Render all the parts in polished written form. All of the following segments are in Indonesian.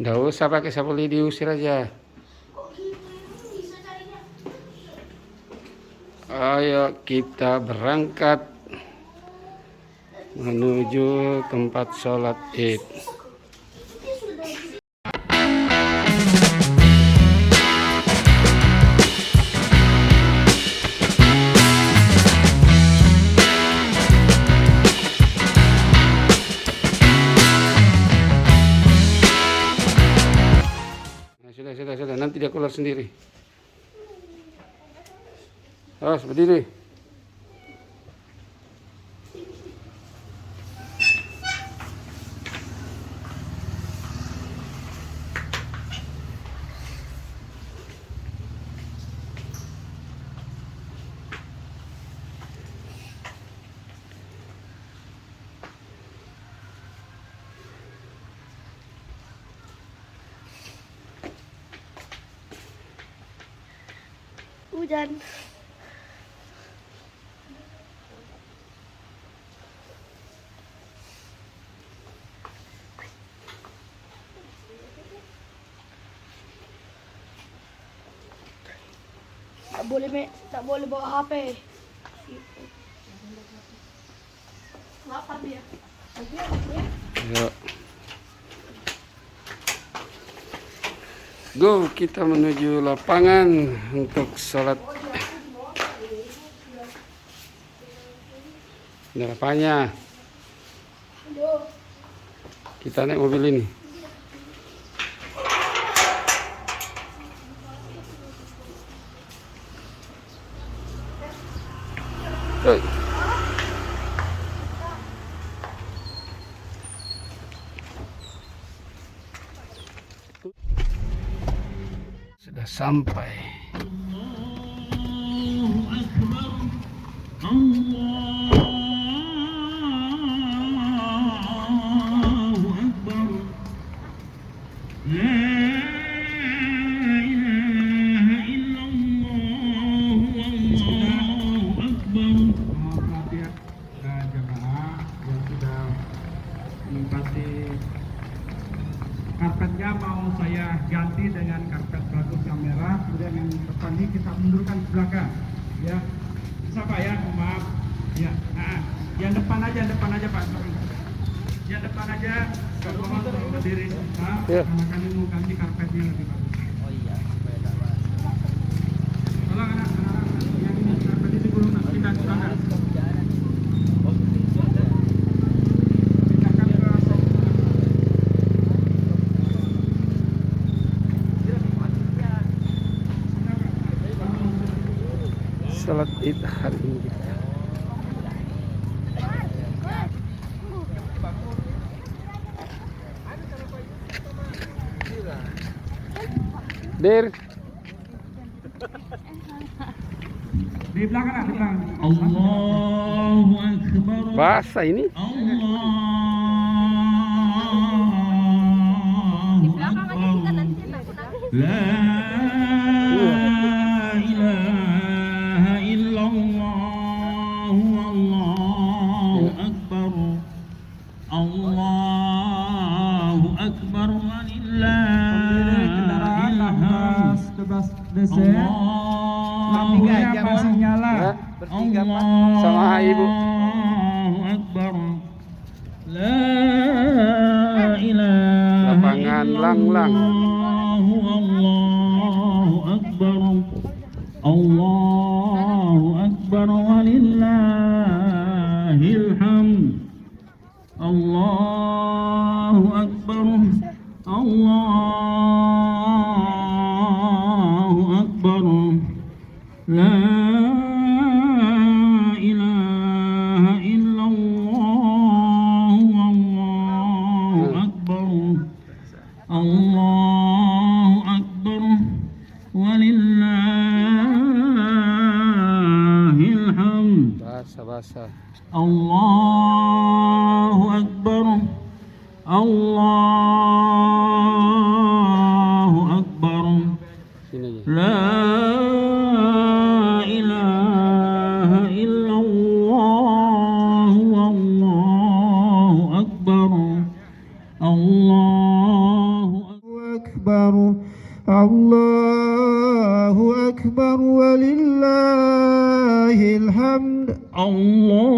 Nggak usah pakai sapu lidi, diusir aja. Ayo kita berangkat menuju tempat sholat Id. Sudah, nanti dia keluar sendiri. Terus berdiri. Hujan. Tak boleh bawa HP. Lapar dia. Yuk. Go, kita menuju lapangan untuk sholat. Ini apanya? Kita naik mobil ini. Hey. Sudah sampai. Karpetnya mau saya ganti dengan karpet bagus yang merah, kemudian yang depan ini kita mundurkan ke belakang, ya. Bisa Pak ya, maaf, ya. Yang depan aja Pak. Yang depan aja, kalau mau berdiri, Pak, karena kami mau ganti karpetnya lebih bagus. Oh iya, tolong anak-anak yang ini karpet itu dulu, kita kurangkan. Salat Id hari ini. Der. Di belakang, di belakang. Allahu Akbar. Bahasa ini. Di belakang aja kita nanti takut. La ilaha illallah, Allahu Akbar. Allahu Akbar walillahil hamd. Bebas DC. Lampunya masih nyala. Bertiga Pak. Sama Ibu. Allahu Akbar. La ilaha Lapangan Langlang. Allahu Akbar. Allahu Akbar walillahil hamd. Allahu Akbar. Allahu Akbar. La ilaha illallah. Allahu Akbar. Allahu Akbar walillahil hamd. Bahasa. Allahu Akbar. Allahu Akbar. Sini aja. La Allahu Akbar walillahil hamd. Allahu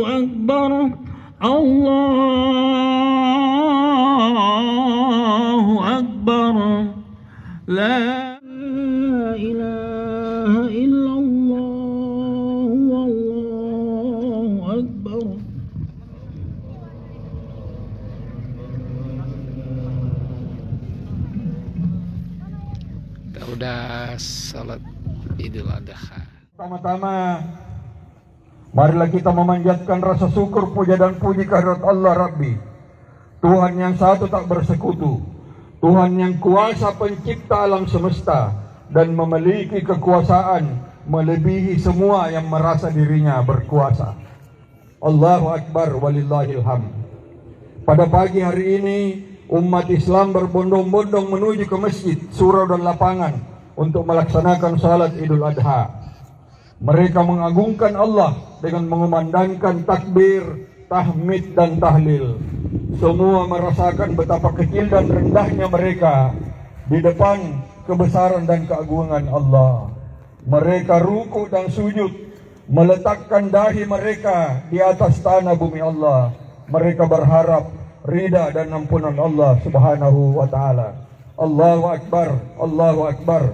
Akbar. Allahu Akbar. La ilaha illallah. Wallahu Akbar. Kita udah salat Idul Adha. Pertama-tama, marilah kita memanjatkan rasa syukur, puja dan puji kehadirat Allah Rabbi, Tuhan yang satu tak bersekutu, Tuhan yang kuasa pencipta alam semesta dan memiliki kekuasaan melebihi semua yang merasa dirinya berkuasa. Allahu Akbar walillahil hamd. Pada pagi hari ini, umat Islam berbondong-bondong menuju ke masjid, surau dan lapangan untuk melaksanakan salat Idul Adha. Mereka mengagungkan Allah dengan mengumandangkan takbir, tahmid dan tahlil. Semua merasakan betapa kecil dan rendahnya mereka di depan kebesaran dan keagungan Allah. Mereka ruku dan sujud, meletakkan dahi mereka di atas tanah bumi Allah. Mereka berharap ridha dan ampunan Allah Subhanahu wa taala. Allahu Akbar,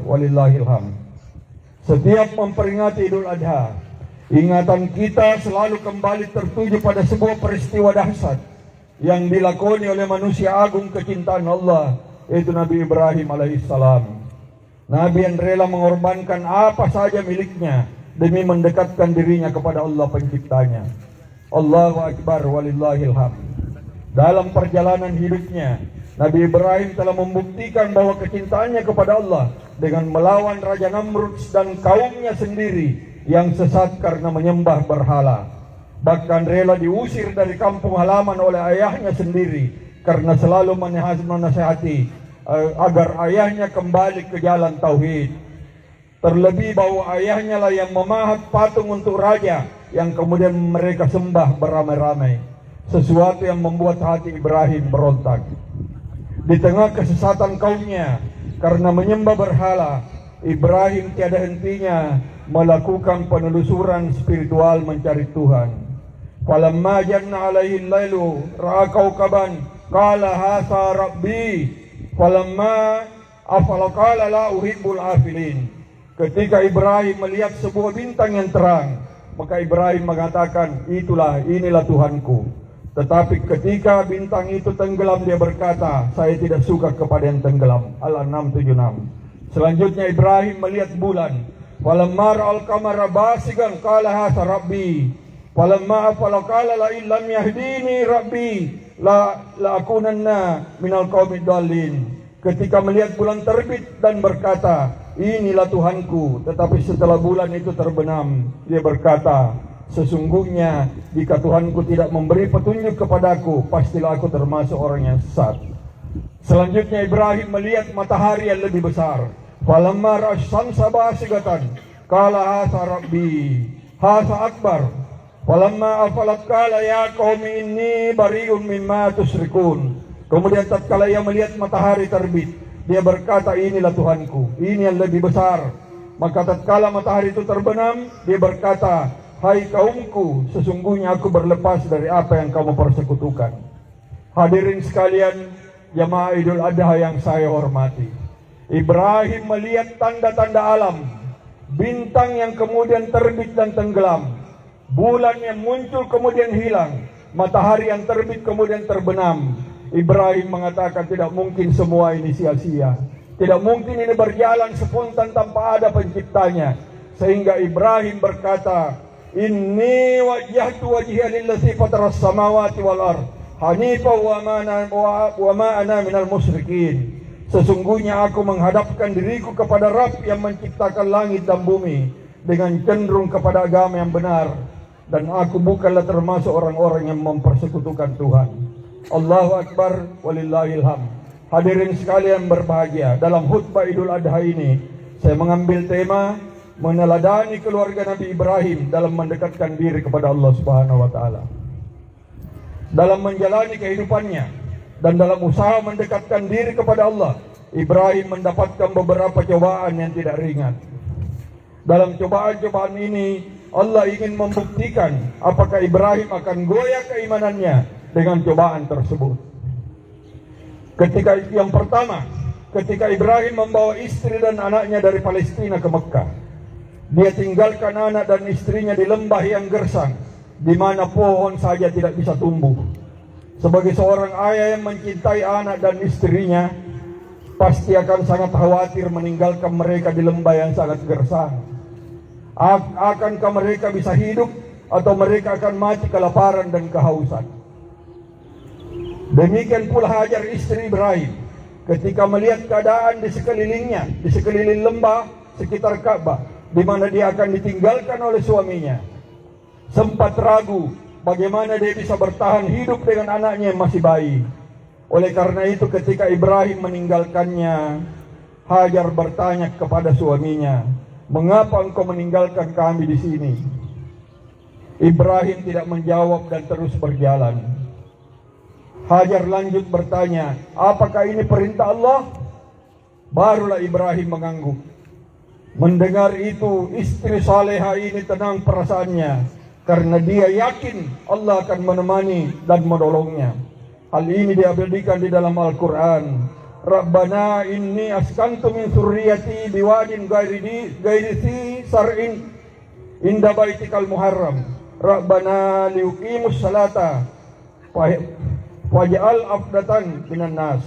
walillahil hamd. Setiap memperingati Idul Adha, ingatan kita selalu kembali tertuju pada sebuah peristiwa dahsyat yang dilakoni oleh manusia agung kecintaan Allah, yaitu Nabi Ibrahim alaihissalam. Nabi yang rela mengorbankan apa saja miliknya demi mendekatkan dirinya kepada Allah penciptanya. Allahu Akbar walillahil hamd. Dalam perjalanan hidupnya, Nabi Ibrahim telah membuktikan bahwa kecintaannya kepada Allah dengan melawan Raja Namrud dan kaumnya sendiri yang sesat karena menyembah berhala. Bahkan rela diusir dari kampung halaman oleh ayahnya sendiri karena selalu menasihati agar ayahnya kembali ke jalan tauhid. Terlebih bahwa ayahnya lah yang memahat patung untuk raja yang kemudian mereka sembah beramai-ramai. Sesuatu yang membuat hati Ibrahim berontak. Di tengah kesesatan kaumnya karena menyembah berhala, Ibrahim tiada hentinya melakukan penelusuran spiritual mencari Tuhan. Falamma janna alaihi lailu ra'a kaukaban qala hadza rabbi falamma afala qala la uhibbul afilin. Ketika Ibrahim melihat sebuah bintang yang terang, maka Ibrahim mengatakan, inilah Tuhanku. Tetapi ketika bintang itu tenggelam, dia berkata, saya tidak suka kepada yang tenggelam. Al-An'am 76. Selanjutnya Ibrahim melihat bulan. Falamma ra'al qamara basigan qala hadza rabbi. Falamma afala qala la illam yahdini rabbi la akunanna minal qaumid dallin. Ketika melihat bulan terbit dan berkata, inilah Tuhanku. Tetapi setelah bulan itu terbenam, dia berkata, sesungguhnya jika Tuhanku tidak memberi petunjuk kepadaku, pastilah aku termasuk orang yang sesat. Selanjutnya Ibrahim melihat matahari yang lebih besar. Falamma ra'asy-syamsa basigatan qala hadza rabbi hadza akbar. Falamma afalat qala ya qaumi inni bari'un mimma tusyrikun. Kemudian tatkala ia melihat matahari terbit, dia berkata, inilah Tuhanku, ini yang lebih besar. Maka tatkala matahari itu terbenam, dia berkata, hai kaumku, sesungguhnya aku berlepas dari apa yang kamu persekutukan. Hadirin sekalian, jamaah Idul Adha yang saya hormati, Ibrahim melihat tanda-tanda alam, bintang yang kemudian terbit dan tenggelam, bulan yang muncul kemudian hilang, matahari yang terbit kemudian terbenam. Ibrahim mengatakan tidak mungkin semua ini sia-sia, tidak mungkin ini berjalan spontan tanpa ada penciptanya. Sehingga Ibrahim berkata, inni wajjahtu wajhiya lillazi fataras samawati wal ardh hanifan wa ma ana minal musyrikin. Sesungguhnya aku menghadapkan diriku kepada Rabb yang menciptakan langit dan bumi dengan cenderung kepada agama yang benar, dan aku bukanlah termasuk orang-orang yang mempersekutukan Tuhan. Allahu Akbar walillahil hamd. Hadirin sekalian berbahagia, dalam khutbah Idul Adha ini saya mengambil tema meneladani keluarga Nabi Ibrahim dalam mendekatkan diri kepada Allah Subhanahu wa taala. Dalam menjalani kehidupannya, Dan dalam usaha mendekatkan diri kepada Allah, Ibrahim mendapatkan beberapa cobaan yang tidak ringan. Dalam cobaan-cobaan ini, Allah ingin membuktikan apakah Ibrahim akan goyah keimanannya dengan cobaan tersebut. Yang pertama, ketika Ibrahim membawa istri dan anaknya dari Palestina ke Mekah, dia tinggalkan anak dan istrinya di lembah yang gersang, di mana pohon saja tidak bisa tumbuh. Sebagai seorang ayah yang mencintai anak dan istrinya, pasti akan sangat khawatir meninggalkan mereka di lembah yang sangat gersang. Akankah mereka bisa hidup atau mereka akan mati kelaparan dan kehausan? Demikian pula Hajar istri Ibrahim ketika melihat keadaan di sekelilingnya, di sekeliling lembah sekitar Ka'bah, di mana dia akan ditinggalkan oleh suaminya. Sempat ragu bagaimana dia bisa bertahan hidup dengan anaknya yang masih bayi. Oleh karena itu ketika Ibrahim meninggalkannya, Hajar bertanya kepada suaminya, "Mengapa engkau meninggalkan kami di sini?" Ibrahim tidak menjawab dan terus berjalan. Hajar lanjut bertanya, "Apakah ini perintah Allah?" Barulah Ibrahim mengangguk. Mendengar itu, istri saleha ini tenang perasaannya, karena dia yakin Allah akan menemani dan menolongnya. Hal ini diabadikan di dalam Al-Quran. Rabbana inni askantu min surriyati biwadin ghairi dzi sar'in inda baitikal muharram. Rabbana liuqimus salata waj'al afdatan minan nas.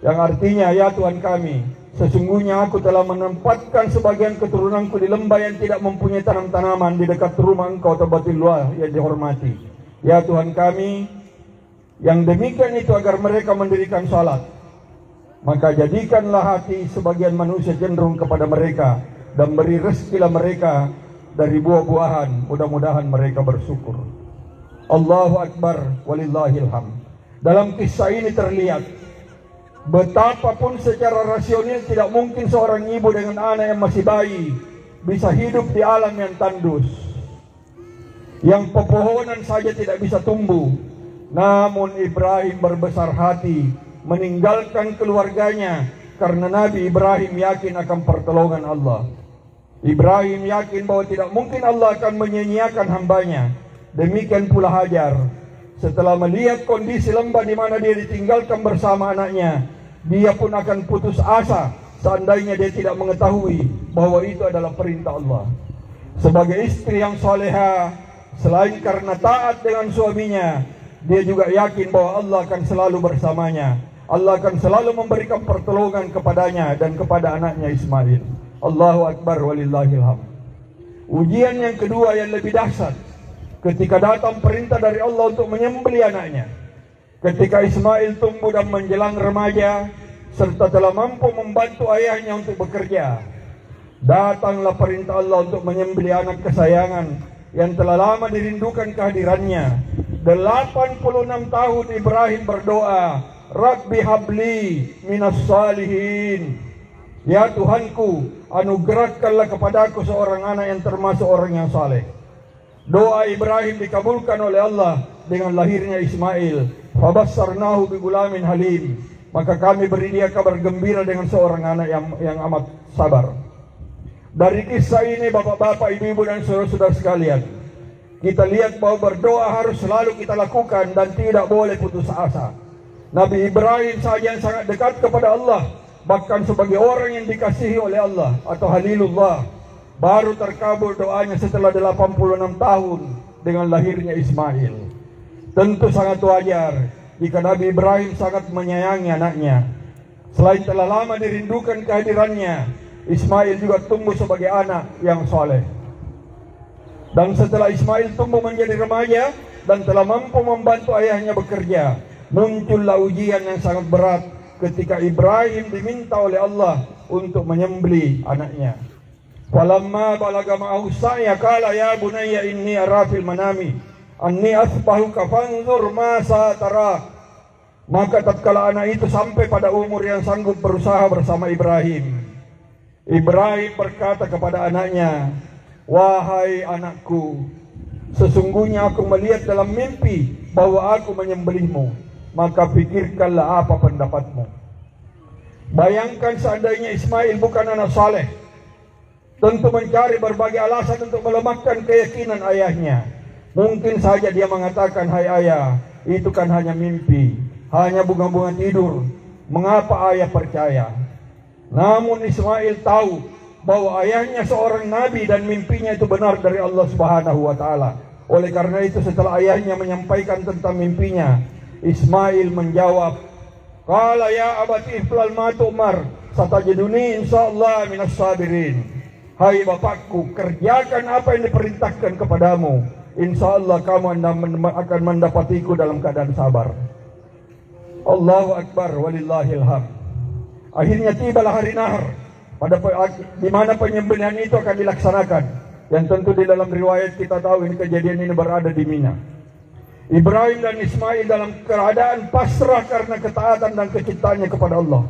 Yang artinya, ya Tuhan kami, sesungguhnya aku telah menempatkan sebagian keturunanku di lembah yang tidak mempunyai tanam-tanaman di dekat rumah engkau atau Baitullah yang dihormati. Ya Tuhan kami, yang demikian itu agar mereka mendirikan salat. Maka jadikanlah hati sebagian manusia cenderung kepada mereka, dan beri rezekilah mereka dari buah-buahan, mudah-mudahan mereka bersyukur. Allahu Akbar walillahil hamd. Dalam kisah ini terlihat betapapun secara rasional tidak mungkin seorang ibu dengan anak yang masih bayi bisa hidup di alam yang tandus, yang pepohonan saja tidak bisa tumbuh. Namun Ibrahim berbesar hati meninggalkan keluarganya karena Nabi Ibrahim yakin akan pertolongan Allah. Ibrahim yakin bahwa tidak mungkin Allah akan menyia-nyiakan hambanya. Demikian pula Hajar. Setelah melihat kondisi lembah di mana dia ditinggalkan bersama anaknya, dia pun akan putus asa seandainya dia tidak mengetahui bahwa itu adalah perintah Allah. Sebagai istri yang soleha, selain karena taat dengan suaminya, dia juga yakin bahwa Allah akan selalu bersamanya. Allah akan selalu memberikan pertolongan kepadanya dan kepada anaknya Ismail. Allahu Akbar walillahil hamd. Ujian yang kedua yang lebih dahsyat, ketika datang perintah dari Allah untuk menyembelih anaknya. Ketika Ismail tumbuh dan menjelang remaja, serta telah mampu membantu ayahnya untuk bekerja, datanglah perintah Allah untuk menyembelih anak kesayangan yang telah lama dirindukan kehadirannya. 86 tahun Ibrahim berdoa, Rabbi habli minas salihin. Ya Tuhanku, anugerahkanlah kepadaku seorang anak yang termasuk orang yang saleh. Doa Ibrahim dikabulkan oleh Allah dengan lahirnya Ismail. Fabassarnahu bigulamin halim. Maka kami beri dia kabar gembira dengan seorang anak yang amat sabar. Dari kisah ini bapak-bapak, ibu-ibu dan saudara-saudara sekalian, kita lihat bahwa berdoa harus selalu kita lakukan dan tidak boleh putus asa. Nabi Ibrahim saja yang sangat dekat kepada Allah, bahkan sebagai orang yang dikasihi oleh Allah atau Halilullah, baru terkabul doanya setelah 86 tahun dengan lahirnya Ismail. Tentu sangat wajar jika Nabi Ibrahim sangat menyayangi anaknya. Selain telah lama dirindukan kehadirannya, Ismail juga tumbuh sebagai anak yang soleh. Dan setelah Ismail tumbuh menjadi remaja dan telah mampu membantu ayahnya bekerja, muncullah ujian yang sangat berat ketika Ibrahim diminta oleh Allah untuk menyembelih anaknya. Falamma balaga ma'ahu sa'ya qala ya bunayya inni ara fil manami anni asbahuka fanzur ma satara. Maka tatkala anak itu sampai pada umur yang sanggup berusaha bersama Ibrahim, Ibrahim berkata kepada anaknya, wahai anakku, sesungguhnya aku melihat dalam mimpi bahwa aku menyembelihmu. maka pikirkanlah apa pendapatmu. Bayangkan seandainya Ismail bukan anak saleh, tentu mencari berbagai alasan untuk melemahkan keyakinan ayahnya. Mungkin saja dia mengatakan, "Hai ayah, itu kan hanya mimpi, hanya bunga-bunga tidur. Mengapa ayah percaya?" Namun Ismail tahu bahwa ayahnya seorang nabi dan mimpinya itu benar dari Allah Subhanahu wa taala. Oleh karena itu setelah ayahnya menyampaikan tentang mimpinya, Ismail menjawab, "Qala ya abati iflal ma tu'mar, satajiduni insyaallah minas sabirin." Hai bapakku, kerjakan apa yang diperintahkan kepadamu. Insyaallah kamu akan mendapatiku dalam keadaan sabar. Allahu Akbar, walillahil hamd. Akhirnya tibalah hari Nahar, di mana penyembelihan itu akan dilaksanakan. Dan tentu di dalam riwayat kita tahu ini kejadian ini berada di Mina. Ibrahim dan Ismail dalam keadaan pasrah karena ketaatan dan kecintaannya kepada Allah.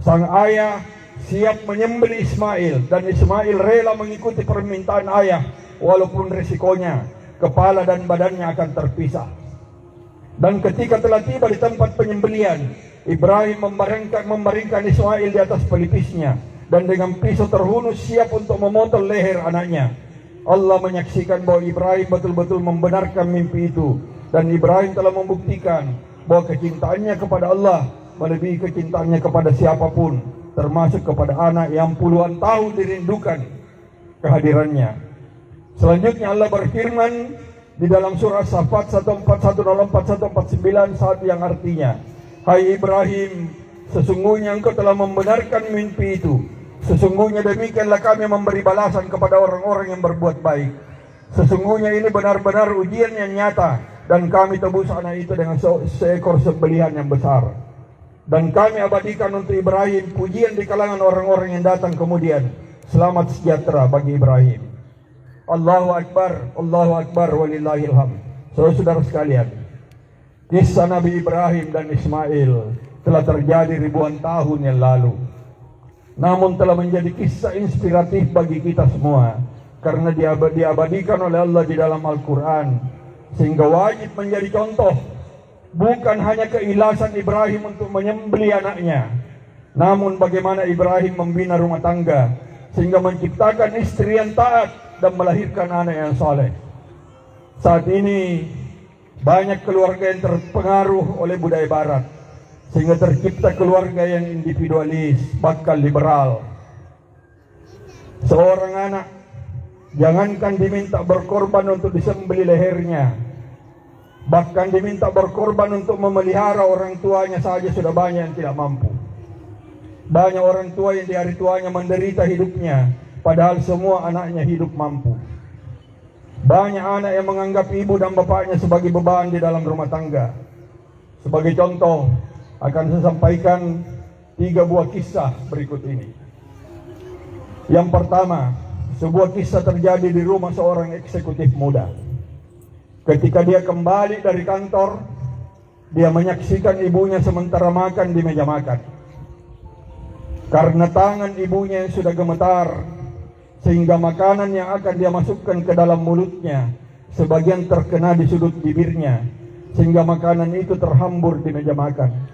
Sang ayah siap menyembelih Ismail dan Ismail rela mengikuti permintaan ayah walaupun risikonya kepala dan badannya akan terpisah. Dan ketika telah tiba di tempat penyembelihan, Ibrahim membaringkan Ismail di atas pelipisnya dan dengan pisau terhunus siap untuk memotong leher anaknya. Allah menyaksikan bahwa Ibrahim betul-betul membenarkan mimpi itu, dan Ibrahim telah membuktikan bahwa kecintaannya kepada Allah melebihi kecintaannya kepada siapapun, termasuk kepada anak yang puluhan tahun dirindukan kehadirannya. Selanjutnya Allah berfirman di dalam surah Safat 141-149 saat yang artinya, "Hai Ibrahim, sesungguhnya engkau telah membenarkan mimpi itu. Sesungguhnya demikianlah kami memberi balasan kepada orang-orang yang berbuat baik. Sesungguhnya ini benar-benar ujian yang nyata, dan kami tebus anak itu dengan seekor sembelihan yang besar. Dan kami abadikan untuk Ibrahim pujian di kalangan orang-orang yang datang kemudian. Selamat sejahtera bagi Ibrahim." Allahu Akbar, walillahil hamd. Saudara-saudara sekalian, kisah Nabi Ibrahim dan Ismail telah terjadi ribuan tahun yang lalu, namun telah menjadi kisah inspiratif bagi kita semua karena diabadikan oleh Allah di dalam Al-Quran, sehingga wajib menjadi contoh bukan hanya keikhlasan Ibrahim untuk menyembelih anaknya, namun bagaimana Ibrahim membina rumah tangga sehingga menciptakan istri yang taat dan melahirkan anak yang saleh. Saat ini banyak keluarga yang terpengaruh oleh budaya barat, sehingga tercipta keluarga yang individualis, bahkan liberal. Seorang anak jangankan diminta berkorban untuk disembelih lehernya, bahkan diminta berkorban untuk memelihara orang tuanya saja sudah banyak yang tidak mampu. Banyak orang tua yang di hari tuanya menderita hidupnya, padahal semua anaknya hidup mampu. Banyak anak yang menganggap ibu dan bapaknya sebagai beban di dalam rumah tangga. Sebagai contoh, akan saya sampaikan 3 buah kisah berikut ini. Yang pertama, sebuah kisah terjadi di rumah seorang eksekutif muda. Ketika dia kembali dari kantor, dia menyaksikan ibunya sementara makan di meja makan. Karena tangan ibunya yang sudah gemetar, sehingga makanan yang akan dia masukkan ke dalam mulutnya sebagian terkena di sudut bibirnya, sehingga makanan itu terhambur di meja makan.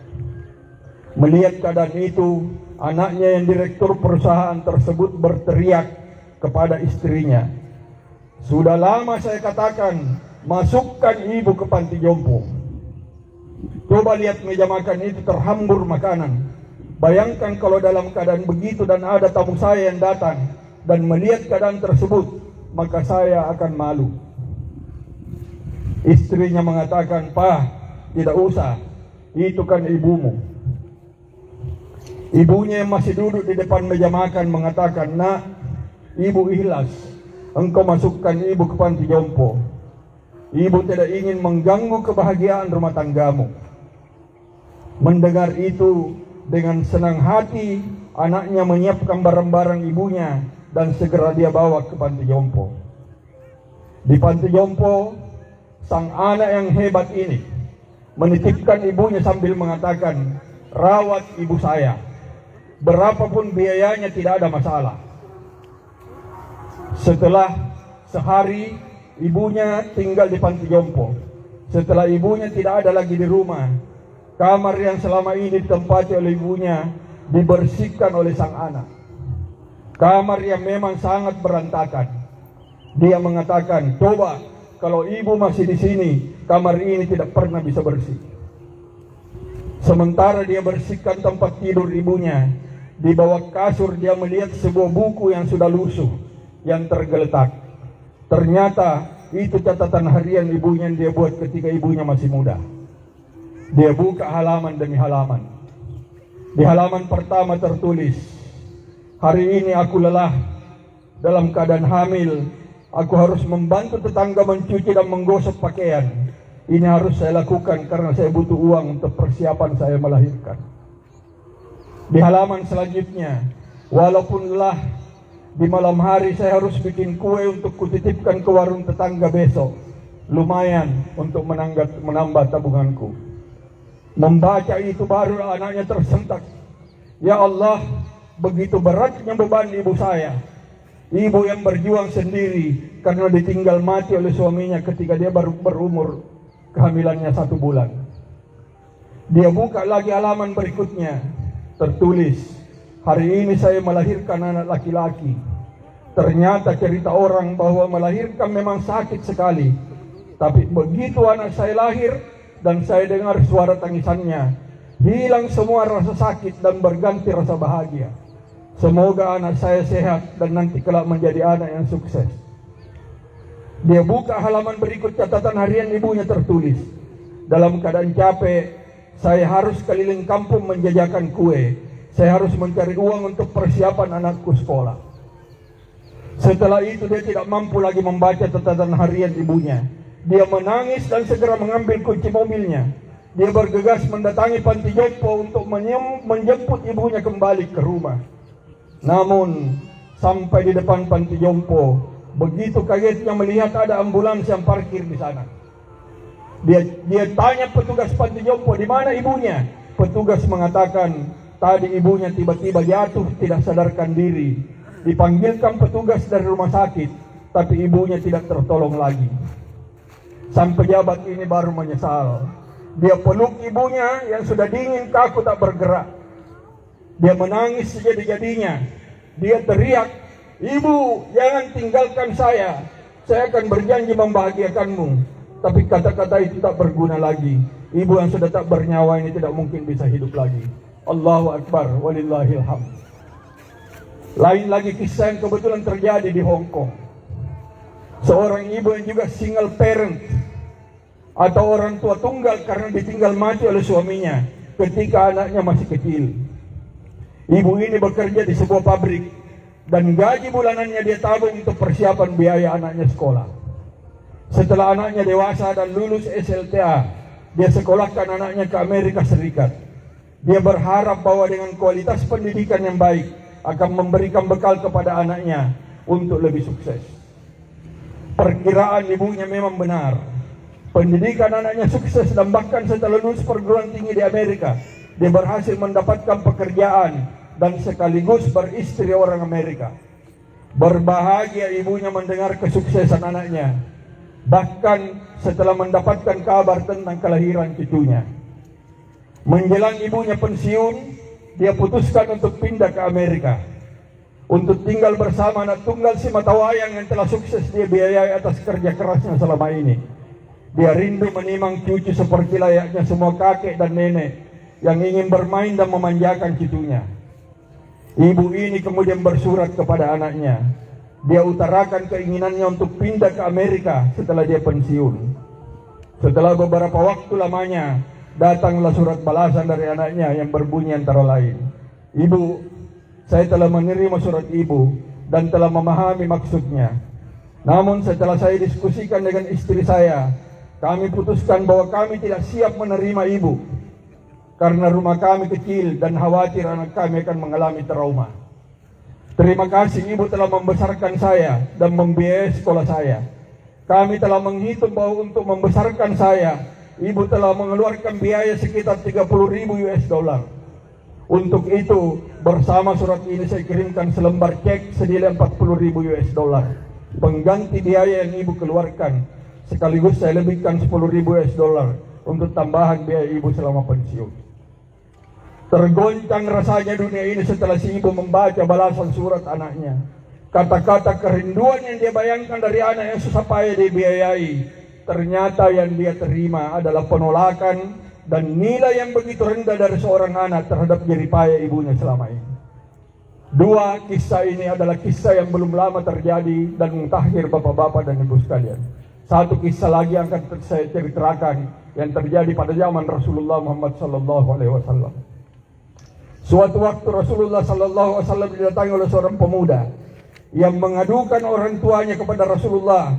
Melihat keadaan itu, anaknya yang direktur perusahaan tersebut berteriak kepada istrinya, "Sudah lama saya katakan, masukkan ibu ke panti jompo. Coba lihat meja makan itu terhambur makanan. Bayangkan kalau dalam keadaan begitu dan ada tamu saya yang datang dan melihat keadaan tersebut, maka saya akan malu." Istrinya mengatakan, "Pak, tidak usah, itu kan ibumu." Ibunya yang masih duduk di depan meja makan mengatakan, "Nak, ibu ikhlas, engkau masukkan ibu ke panti jompo. Ibu tidak ingin mengganggu kebahagiaan rumah tanggamu." Mendengar itu, dengan senang hati anaknya menyiapkan barang-barang ibunya dan segera dia bawa ke panti jompo. Di panti jompo, sang anak yang hebat ini menitipkan ibunya sambil mengatakan, "Rawat ibu saya. Berapapun biayanya tidak ada masalah." Setelah sehari, ibunya tinggal di panti jompo. Setelah ibunya tidak ada lagi di rumah, Kamar yang selama ini ditempati oleh ibunya dibersihkan oleh sang anak. Kamar yang memang sangat berantakan. Dia mengatakan, coba kalau ibu masih di sini, kamar ini tidak pernah bisa bersih. Sementara dia bersihkan tempat tidur ibunya, di bawah kasur dia melihat sebuah buku yang sudah lusuh, yang tergeletak. Ternyata itu catatan harian ibunya yang dia buat ketika ibunya masih muda. Dia buka halaman demi halaman. Di halaman pertama tertulis, hari ini aku lelah dalam keadaan hamil. Aku harus membantu tetangga mencuci dan menggosok pakaian. Ini harus saya lakukan karena saya butuh uang untuk persiapan saya melahirkan. Di halaman selanjutnya, walaupun lelah, di malam hari saya harus bikin kue untuk kutitipkan ke warung tetangga besok. Lumayan untuk menambah tabunganku. Membaca itu baru anaknya tersentak. Ya Allah, begitu beratnya beban ibu saya. Ibu yang berjuang sendiri karena ditinggal mati oleh suaminya ketika dia baru berumur kehamilannya 1 bulan. Dia buka lagi halaman berikutnya. Tertulis, hari ini saya melahirkan anak laki-laki. Ternyata cerita orang bahwa melahirkan memang sakit sekali. Tapi begitu anak saya lahir dan saya dengar suara tangisannya, hilang semua rasa sakit dan berganti rasa bahagia. Semoga anak saya sehat dan nanti kelak menjadi anak yang sukses. Dia buka halaman berikut, catatan harian ibunya tertulis, dalam keadaan capek, saya harus keliling kampung menjajakan kue. Saya harus mencari uang untuk persiapan anakku sekolah. Setelah itu dia tidak mampu lagi membaca catatan harian ibunya. Dia menangis dan segera mengambil kunci mobilnya. Dia bergegas mendatangi panti jompo untuk menjemput ibunya kembali ke rumah. Namun sampai di depan panti jompo, begitu kagetnya melihat ada ambulans yang parkir di sana. Dia tanya petugas panti jompo, di mana ibunya? Petugas mengatakan, tadi ibunya tiba-tiba jatuh tidak sadarkan diri. Dipanggilkan petugas dari rumah sakit, tapi ibunya tidak tertolong lagi. Sang pejabat ini baru menyesal. Dia peluk ibunya yang sudah dingin kaku tak bergerak. Dia menangis sejadi-jadinya. Dia teriak, ibu jangan tinggalkan saya akan berjanji membahagiakanmu. Tapi kata-kata itu tak berguna lagi. Ibu yang sudah tak bernyawa ini tidak mungkin bisa hidup lagi. Allahu Akbar, walillahil hamd. Lain lagi kisah yang kebetulan terjadi di Hong Kong. Seorang ibu yang juga single parent atau orang tua tunggal karena ditinggal mati oleh suaminya ketika anaknya masih kecil. Ibu ini bekerja di sebuah pabrik dan gaji bulanannya dia tabung untuk persiapan biaya anaknya sekolah. Setelah anaknya dewasa dan lulus SLTA, dia sekolahkan anaknya ke Amerika Serikat. Dia berharap bahwa dengan kualitas pendidikan yang baik akan memberikan bekal kepada anaknya untuk lebih sukses. Perkiraan ibunya memang benar. Pendidikan anaknya sukses dan bahkan setelah lulus perguruan tinggi di Amerika, dia berhasil mendapatkan pekerjaan dan sekaligus beristri orang Amerika. Berbahagia ibunya mendengar kesuksesan anaknya, bahkan setelah mendapatkan kabar tentang kelahiran cucunya. Menjelang ibunya pensiun, dia putuskan untuk pindah ke Amerika untuk tinggal bersama anak tunggal si matawayang yang telah sukses dia biayai atas kerja kerasnya selama ini. Dia rindu menimang cucu seperti layaknya semua kakek dan nenek yang ingin bermain dan memanjakan cucunya. Ibu ini kemudian bersurat kepada anaknya. Dia utarakan keinginannya untuk pindah ke Amerika setelah dia pensiun. Setelah beberapa waktu lamanya, datanglah surat balasan dari anaknya yang berbunyi antara lain, ibu, saya telah menerima surat ibu dan telah memahami maksudnya. Namun setelah saya diskusikan dengan istri saya, kami putuskan bahwa kami tidak siap menerima ibu karena rumah kami kecil dan khawatir anak kami akan mengalami trauma. Terima kasih ibu telah membesarkan saya dan membiayai sekolah saya. Kami telah menghitung bahwa untuk membesarkan saya, ibu telah mengeluarkan biaya sekitar 30.000 US dollar. Untuk itu, bersama surat ini saya kirimkan selembar cek senilai 40.000 US dollar. Pengganti biaya yang ibu keluarkan. Sekaligus saya lebihkan 10.000 US dollar untuk tambahan biaya ibu selama pensiun. Tergoncang rasanya dunia ini setelah si ibu membaca balasan surat anaknya. Kata-kata kerinduan yang dia bayangkan dari anak yang susah payah dibiayai, ternyata yang dia terima adalah penolakan dan nilai yang begitu rendah dari seorang anak terhadap jerih payah ibunya selama ini. Dua kisah ini adalah kisah yang belum lama terjadi dan mutakhir bapak-bapak dan ibu sekalian. Satu kisah lagi yang akan saya ceritakan yang terjadi pada zaman Rasulullah Muhammad SAW. Suatu waktu Rasulullah SAW didatangi oleh seorang pemuda yang mengadukan orang tuanya kepada Rasulullah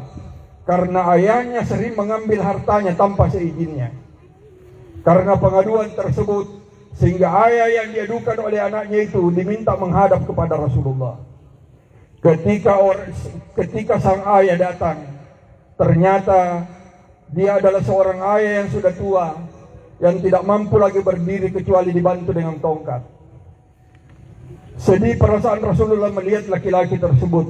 karena ayahnya sering mengambil hartanya tanpa seizinnya. Karena pengaduan tersebut, sehingga ayah yang diadukan oleh anaknya itu diminta menghadap kepada Rasulullah. Ketika sang ayah datang, ternyata dia adalah seorang ayah yang sudah tua, yang tidak mampu lagi berdiri kecuali dibantu dengan tongkat. Sedih perasaan Rasulullah melihat laki-laki tersebut.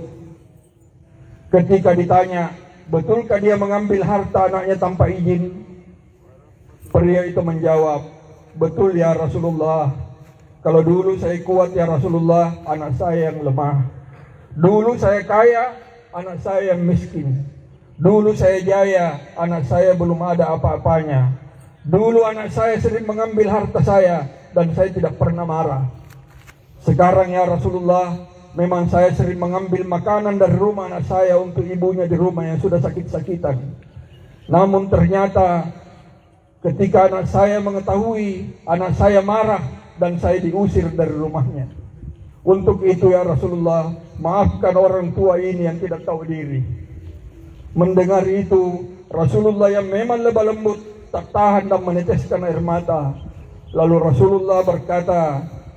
Ketika ditanya, betulkah dia mengambil harta anaknya tanpa izin? Pria itu menjawab, betul ya Rasulullah. Kalau dulu saya kuat ya Rasulullah, anak saya yang lemah. Dulu saya kaya, anak saya yang miskin. Dulu saya jaya, anak saya belum ada apa-apanya. Dulu anak saya sering mengambil harta saya dan saya tidak pernah marah. Sekarang ya Rasulullah, memang saya sering mengambil makanan dari rumah anak saya untuk ibunya di rumah yang sudah sakit-sakitan. Namun ternyata ketika anak saya mengetahui, anak saya marah dan saya diusir dari rumahnya. Untuk itu ya Rasulullah, maafkan orang tua ini yang tidak tahu diri. Mendengar itu, Rasulullah yang memang lemah lembut tak tahan dan meneteskan air mata. Lalu Rasulullah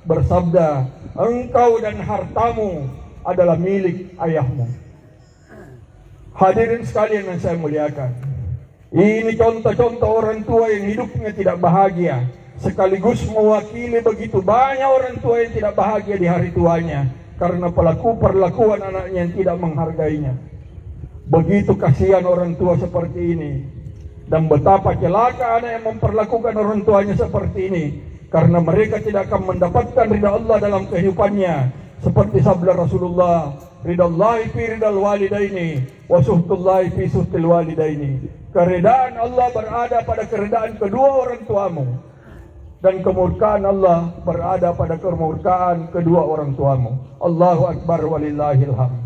bersabda, engkau dan hartamu adalah milik ayahmu. Hadirin sekalian yang saya muliakan, ini contoh-contoh orang tua yang hidupnya tidak bahagia, sekaligus mewakili begitu banyak orang tua yang tidak bahagia di hari tuanya karena perlakuan anaknya yang tidak menghargainya. Begitu kasihan orang tua seperti ini, dan betapa celaka anak yang memperlakukan orang tuanya seperti ini, karena mereka tidak akan mendapatkan ridha Allah dalam kehidupannya. Seperti sabda Rasulullah, ridallahi fi ridal walidaini wa suhtullahi fi suhtil walidaini. Keridaan Allah berada pada keridaan kedua orang tuamu, dan kemurkaan Allah berada pada kemurkaan kedua orang tuamu. Allahu Akbar walillahil hamd.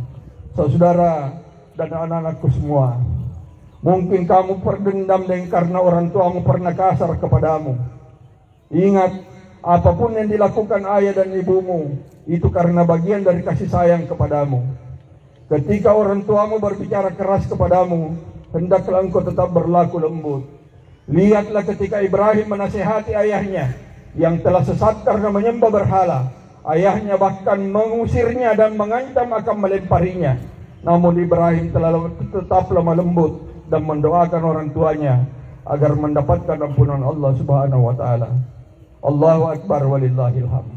Saudara dan anak-anakku semua, mungkin kamu berdendam dengan karena orang tuamu pernah kasar kepadamu. Ingat, apapun yang dilakukan ayah dan ibumu, itu karena bagian dari kasih sayang kepadamu. Ketika orang tuamu berbicara keras kepadamu, hendaklah engkau tetap berlaku lembut. Lihatlah ketika Ibrahim menasihati ayahnya yang telah sesat karena menyembah berhala. Ayahnya bahkan mengusirnya dan mengancam akan melemparinya. Namun Ibrahim tetap lemah lembut dan mendoakan orang tuanya agar mendapatkan ampunan Allah Subhanahu wa taala. Allahu Akbar walillahil hamd.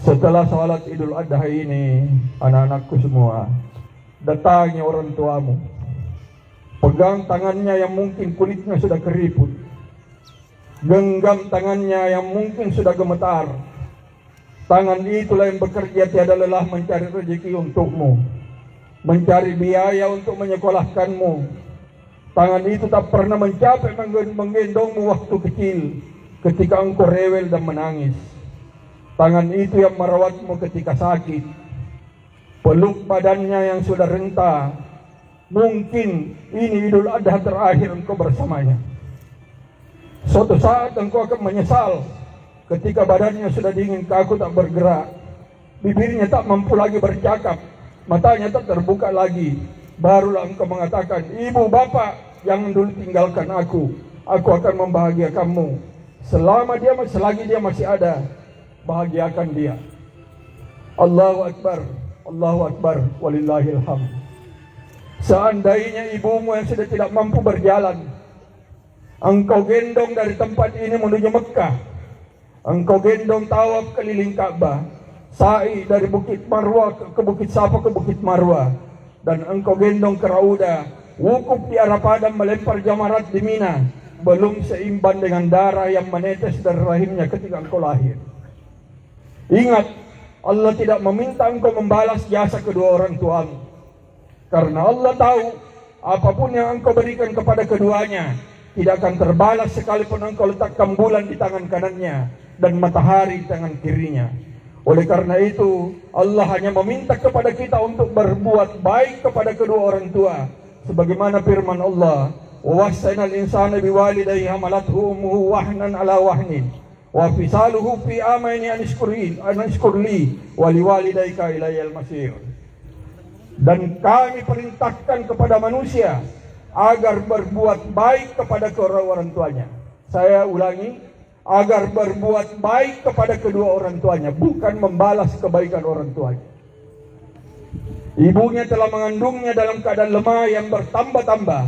Setelah salat Idul Adha ini, anak-anakku semua, datangi orang tuamu. Pegang tangannya yang mungkin kulitnya sudah keriput. Genggam tangannya yang mungkin sudah gemetar. Tangan itulah yang bekerja tiada lelah mencari rezeki untukmu, mencari biaya untuk menyekolahkanmu. Tangan itu tak pernah mencapai menggendongmu waktu kecil ketika engkau rewel dan menangis. Tangan itu yang merawatmu ketika sakit. Peluk badannya yang sudah renta. Mungkin ini Idul Adha terakhir engkau bersamanya. Suatu saat engkau akan menyesal ketika badannya sudah dingin, kaku tak bergerak, bibirnya tak mampu lagi bercakap, matanya tak terbuka lagi. Barulah engkau mengatakan, ibu bapak jangan dulu tinggalkan aku akan membahagiakanmu. Selagi dia masih ada, bahagiakan dia. Allahu Akbar walillahil hamd. Seandainya ibumu yang sudah tidak mampu berjalan, engkau gendong dari tempat ini menuju Mekah, engkau gendong tawaf keliling Ka'bah, sa'i dari Bukit Marwah ke Bukit Safa ke Bukit Marwah, dan engkau gendong ke Raudah, wukuf di Arafah dan melempar jamarat di Mina, belum seimbang dengan darah yang menetes dari rahimnya ketika engkau lahir. Ingat, Allah tidak meminta engkau membalas jasa kedua orang tuamu. Karena Allah tahu apapun yang engkau berikan kepada keduanya tidak akan terbalas sekalipun engkau letakkan bulan di tangan kanannya dan matahari di tangan kirinya. Oleh karena itu, Allah hanya meminta kepada kita untuk berbuat baik kepada kedua orang tua. Sebagaimana firman Allah, wa wasainal insana biwalidayhi hamalathu ummuhu wahnan ala wahnin wa fisaluhu fi amaini an ishkurli wa liwalidayka ilayal masir. Dan kami perintahkan kepada manusia agar berbuat baik kepada kedua orang tuanya. Saya ulangi, agar berbuat baik kepada kedua orang tuanya, bukan membalas kebaikan orang tuanya. Ibunya telah mengandungnya dalam keadaan lemah yang bertambah-tambah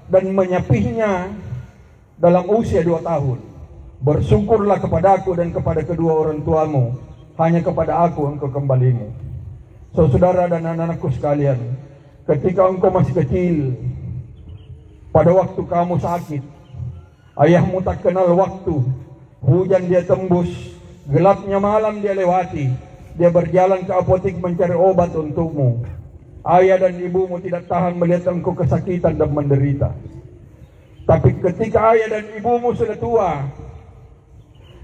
dan menyapihnya dalam usia 2 tahun. Bersyukurlah kepadaku dan kepada kedua orang tuamu, hanya kepada aku engkau kembalimu. Saudara dan anak-anakku sekalian, ketika engkau masih kecil, pada waktu kamu sakit, ayahmu tak kenal waktu, hujan dia tembus, gelapnya malam dia lewati, dia berjalan ke apotik mencari obat untukmu. Ayah dan ibumu tidak tahan melihat engkau kesakitan dan menderita. Tapi ketika ayah dan ibumu sudah tua,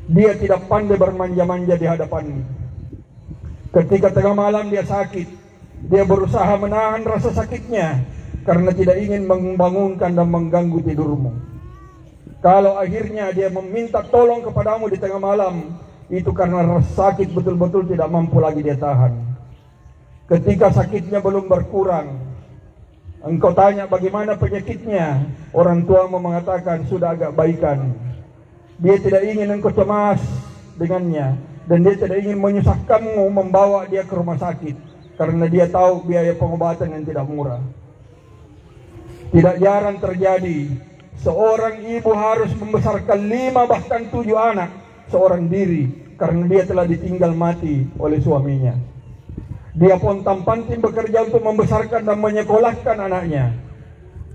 dia tidak pandai bermanja-manja di hadapanmu. Ketika tengah malam dia sakit, dia berusaha menahan rasa sakitnya karena tidak ingin membangunkan dan mengganggu tidurmu. Kalau akhirnya dia meminta tolong kepadamu di tengah malam, itu karena rasa sakit betul-betul tidak mampu lagi dia tahan. Ketika sakitnya belum berkurang, engkau tanya bagaimana penyakitnya, orang tuamu mengatakan sudah agak baikan. Dia tidak ingin engkau cemas dengannya, dan dia tidak ingin menyusahkanmu membawa dia ke rumah sakit, karena dia tahu biaya pengobatan yang tidak murah. Tidak jarang terjadi, seorang ibu harus membesarkan 5 bahkan 7 anak seorang diri, karena dia telah ditinggal mati oleh suaminya. Dia pontang-panting bekerja untuk membesarkan dan menyekolahkan anaknya.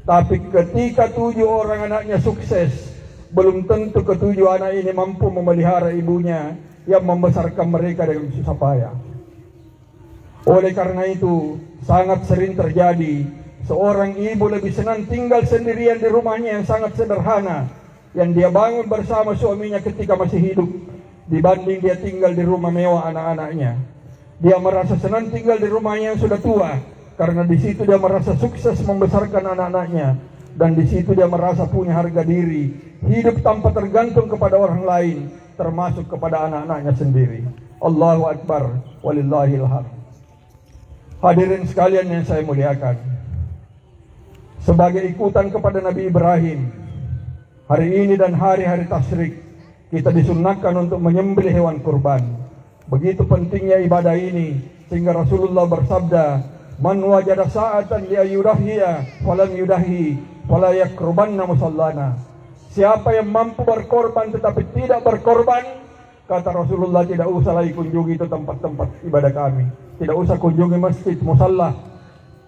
Tapi ketika 7 orang anaknya sukses, belum tentu ke-7 anak ini mampu memelihara ibunya yang membesarkan mereka dengan susah payah. Oleh karena itu, sangat sering terjadi seorang ibu lebih senang tinggal sendirian di rumahnya yang sangat sederhana, yang dia bangun bersama suaminya ketika masih hidup, dibanding dia tinggal di rumah mewah anak-anaknya. Dia merasa senang tinggal di rumahnya yang sudah tua, karena di situ dia merasa sukses membesarkan anak-anaknya, dan di situ dia merasa punya harga diri, hidup tanpa tergantung kepada orang lain, termasuk kepada anak-anaknya sendiri. Allahu Akbar, walillahil hamd. Hadirin sekalian yang saya muliakan, sebagai ikutan kepada Nabi Ibrahim, hari ini dan hari-hari tasyrik, kita disunnahkan untuk menyembelih hewan kurban. Begitu pentingnya ibadah ini, sehingga Rasulullah bersabda, man wajada sa'atan liyudahhiya falam yudahi fala yakrubanna musallana. Siapa yang mampu berkorban tetapi tidak berkorban, kata Rasulullah, tidak usah lagi kunjungi itu tempat-tempat ibadah kami, tidak usah kunjungi masjid, musalla,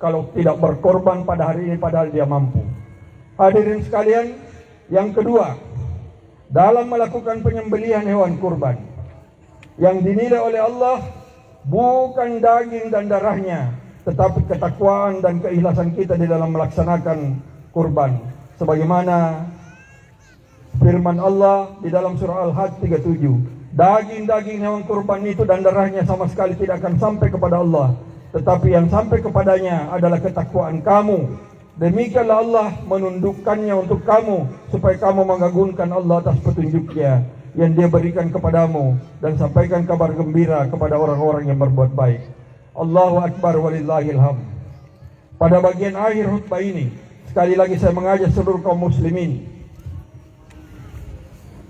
kalau tidak berkorban pada hari ini padahal dia mampu. Hadirin sekalian, yang kedua, dalam melakukan penyembelihan hewan kurban, yang dinilai oleh Allah bukan daging dan darahnya, tetapi ketakwaan dan keikhlasan kita di dalam melaksanakan kurban. Sebagaimana firman Allah di dalam surah Al-Hajj 37, daging-daging hewan kurban itu dan darahnya sama sekali tidak akan sampai kepada Allah, tetapi yang sampai kepadanya adalah ketakwaan kamu. Demikianlah Allah menundukkannya untuk kamu, supaya kamu mengagungkan Allah atas petunjuknya yang dia berikan kepadamu, dan sampaikan kabar gembira kepada orang-orang yang berbuat baik. Allahu Akbar, walillahil hamd. Pada bagian akhir khutbah ini, sekali lagi saya mengajak seluruh kaum muslimin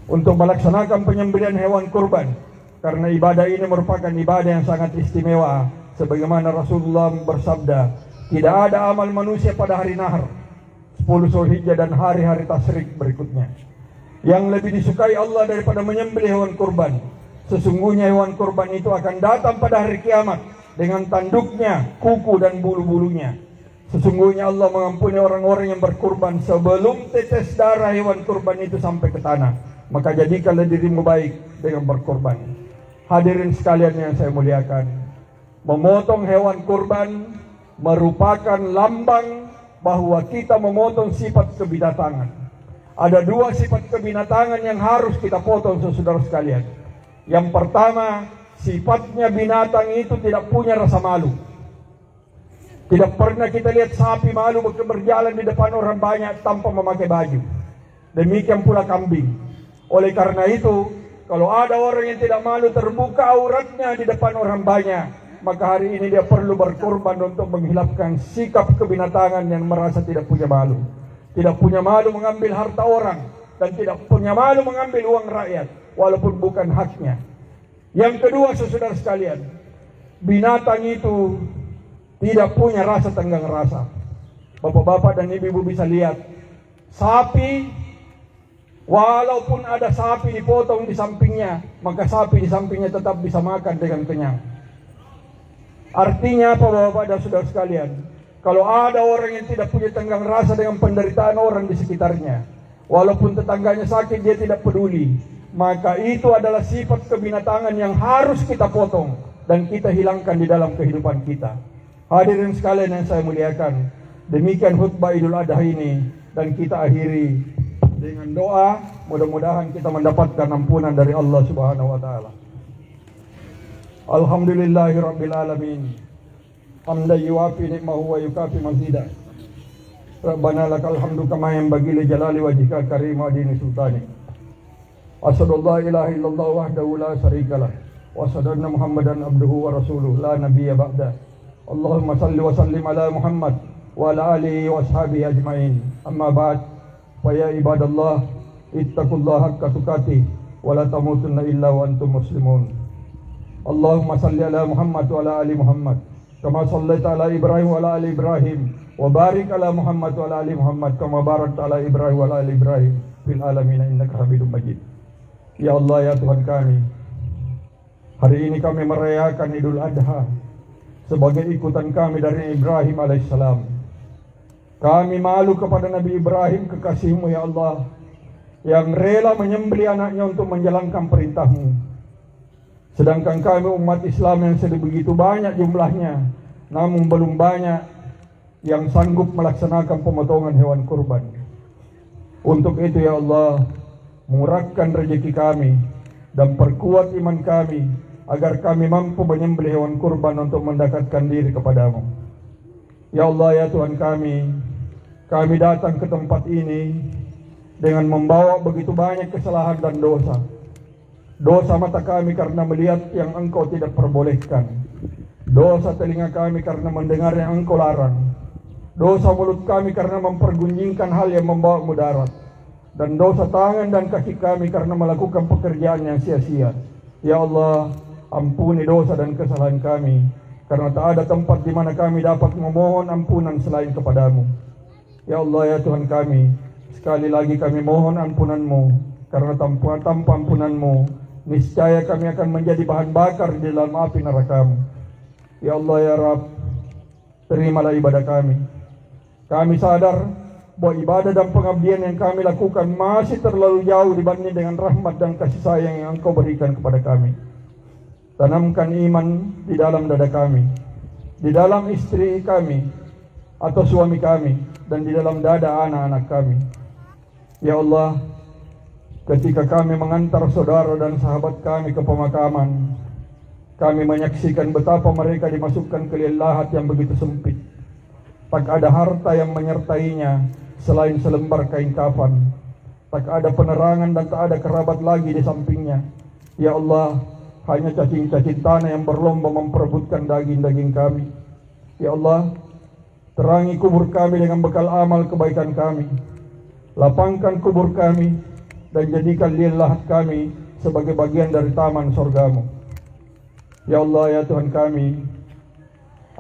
untuk melaksanakan penyembelihan hewan kurban, karena ibadah ini merupakan ibadah yang sangat istimewa. Sebagaimana Rasulullah bersabda, tidak ada amal manusia pada hari nahar, 10 Zulhijjah dan hari-hari tasyrik berikutnya, yang lebih disukai Allah daripada menyembelih hewan kurban. Sesungguhnya hewan kurban itu akan datang pada hari kiamat dengan tanduknya, kuku dan bulu-bulunya. Sesungguhnya Allah mengampuni orang-orang yang berkurban sebelum tetes darah hewan kurban itu sampai ke tanah. Maka jadikanlah dirimu baik dengan berkurban. Hadirin sekalian yang saya muliakan, memotong hewan kurban merupakan lambang bahwa kita memotong sifat kebinatangan. Ada dua sifat kebinatangan yang harus kita potong, saudara sekalian. Yang pertama, sifatnya binatang itu tidak punya rasa malu. Tidak pernah kita lihat sapi malu berjalan di depan orang banyak tanpa memakai baju. Demikian pula kambing. Oleh karena itu, kalau ada orang yang tidak malu terbuka auratnya di depan orang banyak, maka hari ini dia perlu berkorban untuk menghilangkan sikap kebinatangan yang merasa tidak punya malu. Tidak punya malu mengambil harta orang, dan tidak punya malu mengambil uang rakyat, walaupun bukan haknya. Yang kedua, saudara sekalian, binatang itu tidak punya rasa tenggang rasa. Bapak-bapak dan ibu-ibu bisa lihat, sapi, walaupun ada sapi dipotong di sampingnya, maka sapi di sampingnya tetap bisa makan dengan kenyang. Artinya apa, bapak dan saudara sekalian? Kalau ada orang yang tidak punya tenggang rasa dengan penderitaan orang di sekitarnya, walaupun tetangganya sakit dia tidak peduli, maka itu adalah sifat kebinatangan yang harus kita potong dan kita hilangkan di dalam kehidupan kita. Hadirin sekalian yang saya muliakan, demikian khutbah Idul Adha ini, dan kita akhiri dengan doa, mudah-mudahan kita mendapatkan ampunan dari Allah Subhanahu wa taala. Alhamdulillahirabbil alamin. Hamdan yuwafi ni'mahu wa yukafi mazidah. Rabbana lakal hamdu kama yanbaghi li jalali wajhika karim wa dini sultanik. Asyhadu an la ilaha illallah wahdahu la syarikalah wa asyhadu anna Muhammadan abduhu wa rasuluh la nabiyya ba'da. Allahumma salli wa sallim ala Muhammad wa ala alihi wa ashabihi ajma'in. Amma ba'd. Fa ya ibadallah, ittaqullaha haqqa tuqatih wa la tamutunna illa wa antum muslimun. Allahumma salli ala Muhammad wa ala ali Muhammad kama sallaita ala Ibrahim wa ala ali Ibrahim wa barik ala Muhammad wa ala ali Muhammad kama barakta ala Ibrahim wa ala ali Ibrahim fil alamin innaka Hamidum Majid. Ya Allah, ya Tuhan kami, hari ini kami merayakan Idul Adha sebagai ikutan kami dari Ibrahim alaihissalam. Kami malu kepada Nabi Ibrahim, kekasihmu ya Allah, yang rela menyembelih anaknya untuk menjalankan perintahmu. Sedangkan kami umat Islam yang sebegitu banyak jumlahnya, namun belum banyak yang sanggup melaksanakan pemotongan hewan kurban. Untuk itu ya Allah, murahkan rezeki kami dan perkuat iman kami, agar kami mampu menyembelih hewan kurban untuk mendekatkan diri kepadamu. Ya Allah, ya Tuhan kami datang ke tempat ini dengan membawa begitu banyak kesalahan dan dosa. Dosa mata kami karena melihat yang Engkau tidak perbolehkan. Dosa telinga kami karena mendengar yang Engkau larang. Dosa mulut kami karena mempergunjingkan hal yang membawa mudarat. Dan dosa tangan dan kaki kami karena melakukan pekerjaan yang sia-sia. Ya Allah, ampuni dosa dan kesalahan kami, karena tak ada tempat di mana kami dapat memohon ampunan selain kepadamu. Ya Allah, ya Tuhan kami, sekali lagi kami mohon ampunan-Mu, karena tanpa ampunan-Mu, niscaya kami akan menjadi bahan bakar di dalam api neraka-Mu. Ya Allah, ya Rabb, terimalah ibadah kami. Kami sadar bahwa ibadah dan pengabdian yang kami lakukan masih terlalu jauh dibanding dengan rahmat dan kasih sayang yang Engkau berikan kepada kami. Tanamkan iman di dalam dada kami, di dalam istri kami atau suami kami, dan di dalam dada anak-anak kami. Ya Allah, ketika kami mengantar saudara dan sahabat kami ke pemakaman, kami menyaksikan betapa mereka dimasukkan ke liang lahat yang begitu sempit. Tak ada harta yang menyertainya selain selembar kain kafan. Tak ada penerangan dan tak ada kerabat lagi di sampingnya. Ya Allah, hanya cacing-cacing tanah yang berlomba memperebutkan daging-daging kami. Ya Allah, terangi kubur kami dengan bekal amal kebaikan kami. Lapangkan kubur kami dan jadikan liang lahat kami sebagai bagian dari taman surga-Mu. Ya Allah, ya Tuhan kami,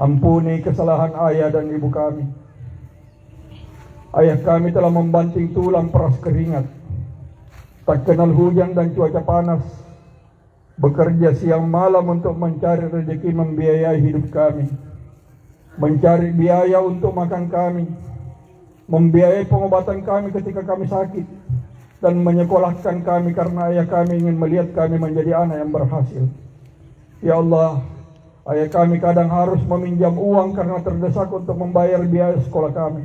ampuni kesalahan ayah dan ibu kami. Ayah kami telah membanting tulang peras keringat, tak kenal hujan dan cuaca panas, bekerja siang malam untuk mencari rezeki membiayai hidup kami. mencari biaya untuk makan kami, membiayai pengobatan kami ketika kami sakit, dan menyekolahkan kami karena ayah kami ingin melihat kami menjadi anak yang berhasil. Ya Allah, ayah kami kadang harus meminjam uang karena terdesak untuk membayar biaya sekolah kami,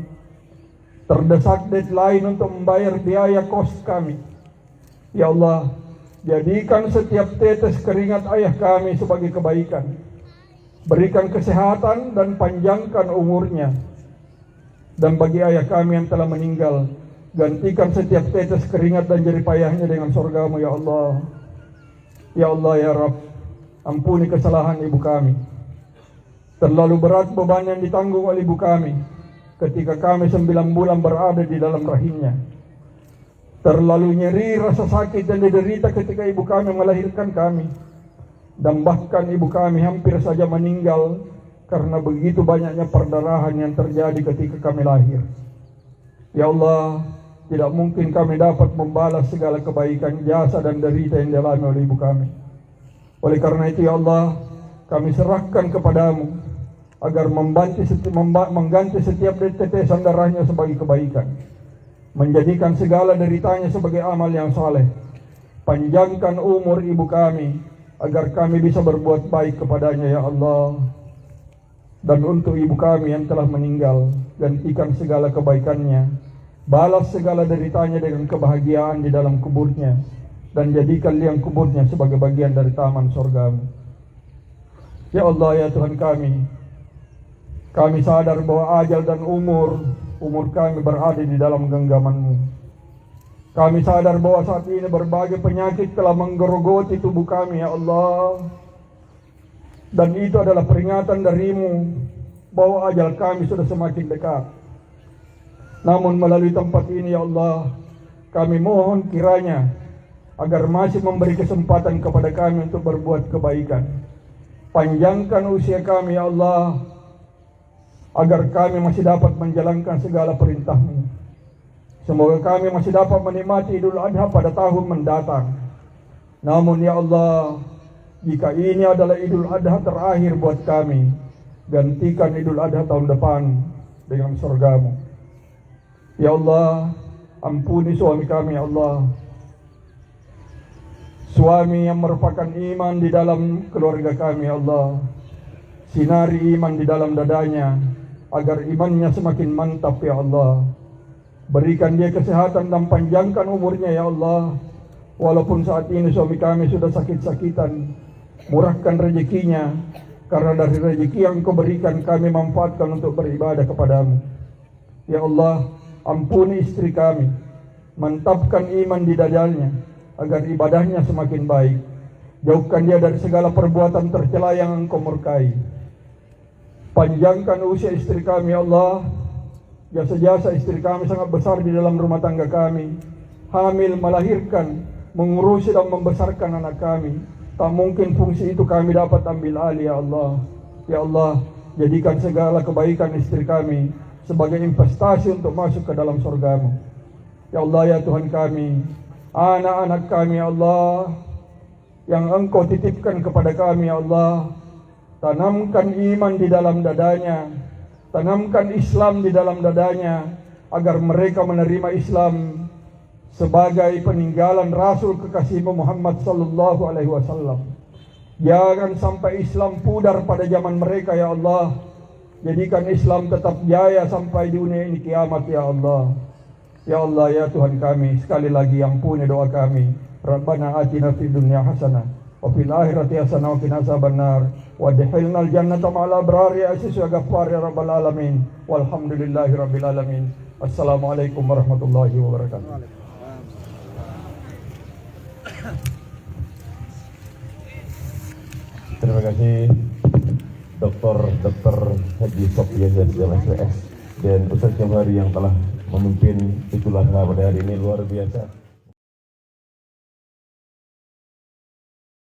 terdesak deadline untuk membayar biaya kos kami. Ya Allah, jadikan setiap tetes keringat ayah kami sebagai kebaikan. Berikan kesehatan dan panjangkan umurnya. Dan bagi ayah kami yang telah meninggal, gantikan setiap tetes keringat dan jerih payahnya dengan surgamu, ya Allah. Ya Allah, ya Rabb, ampuni kesalahan ibu kami. Terlalu berat beban yang ditanggung oleh ibu kami ketika kami 9 bulan berada di dalam rahimnya. Terlalu nyeri rasa sakit yang diderita ketika ibu kami melahirkan kami. Dan bahkan ibu kami hampir saja meninggal karena begitu banyaknya perdarahan yang terjadi ketika kami lahir. Ya Allah, tidak mungkin kami dapat membalas segala kebaikan, jasa dan derita yang dialami oleh ibu kami. Oleh karena itu, ya Allah, kami serahkan kepadamu agar mengganti setiap tetesan darahnya sebagai kebaikan, menjadikan segala deritanya sebagai amal yang saleh. Panjangkan umur ibu kami agar kami bisa berbuat baik kepadanya, ya Allah. Dan untuk ibu kami yang telah meninggal, gantikan segala kebaikannya, balas segala deritanya dengan kebahagiaan di dalam kuburnya, dan jadikan liang kuburnya sebagai bagian dari taman surgamu. Ya Allah, ya Tuhan kami sadar bahwa ajal dan umur kami berada di dalam genggaman-Mu. Kami sadar bahwa saat ini berbagai penyakit telah menggerogoti tubuh kami, ya Allah. Dan itu adalah peringatan dari-Mu bahwa ajal kami sudah semakin dekat. Namun melalui tempat ini, ya Allah, kami mohon kiranya agar masih memberi kesempatan kepada kami untuk berbuat kebaikan. Panjangkan usia kami, ya Allah, agar kami masih dapat menjalankan segala perintah-Mu. Semoga kami masih dapat menikmati Idul Adha pada tahun mendatang. Namun ya Allah, jika ini adalah Idul Adha terakhir buat kami, gantikan Idul Adha tahun depan dengan surgamu. Ya Allah, ampuni suami kami, ya Allah. Suami yang merupakan iman di dalam keluarga kami, ya Allah. Sinari iman di dalam dadanya, agar imannya semakin mantap, ya Allah. Berikan dia kesehatan dan panjangkan umurnya, ya Allah. Walaupun saat ini suami kami sudah sakit-sakitan, murahkan rezekinya, karena dari rezeki yang Kau berikan kami manfaatkan untuk beribadah kepadamu. Ya Allah, ampuni istri kami, mantapkan iman di dadanya, agar ibadahnya semakin baik. Jauhkan dia dari segala perbuatan tercela yang Engkau murkai. Panjangkan usia istri kami, ya Allah. Jasa-jasa istri kami sangat besar di dalam rumah tangga kami. Hamil, melahirkan, mengurusi dan membesarkan anak kami. Tak mungkin fungsi itu kami dapat ambil alih, ya Allah. Ya Allah, jadikan segala kebaikan istri kami sebagai investasi untuk masuk ke dalam surgamu. Ya Allah, ya Tuhan kami, anak-anak kami, ya Allah, yang Engkau titipkan kepada kami, ya Allah, tanamkan iman di dalam dadanya, tanamkan Islam di dalam dadanya, agar mereka menerima Islam sebagai peninggalan Rasul kekasih-Mu Muhammad sallallahu alaihi wasallam. Jangan sampai Islam pudar pada zaman mereka, ya Allah. Jadikan Islam tetap jaya sampai di dunia ini kiamat, ya Allah. Ya Allah, ya Tuhan kami, sekali lagi ampuni doa kami. Rabbana atina fid dunya hasanah wa fil akhirati hasanah wa qina azabannar. Wadkhilnal jannata ma'al abrar ya aziz ya ghaffar ya rabbal alamin. Walhamdulillahi rabbil alamin. Assalamualaikum warahmatullahi wabarakatuh. Terima kasih Dr. Haji Sofyan MS dan Ustaz Jafari yang telah memimpin Idul Adha pada hari ini, luar biasa.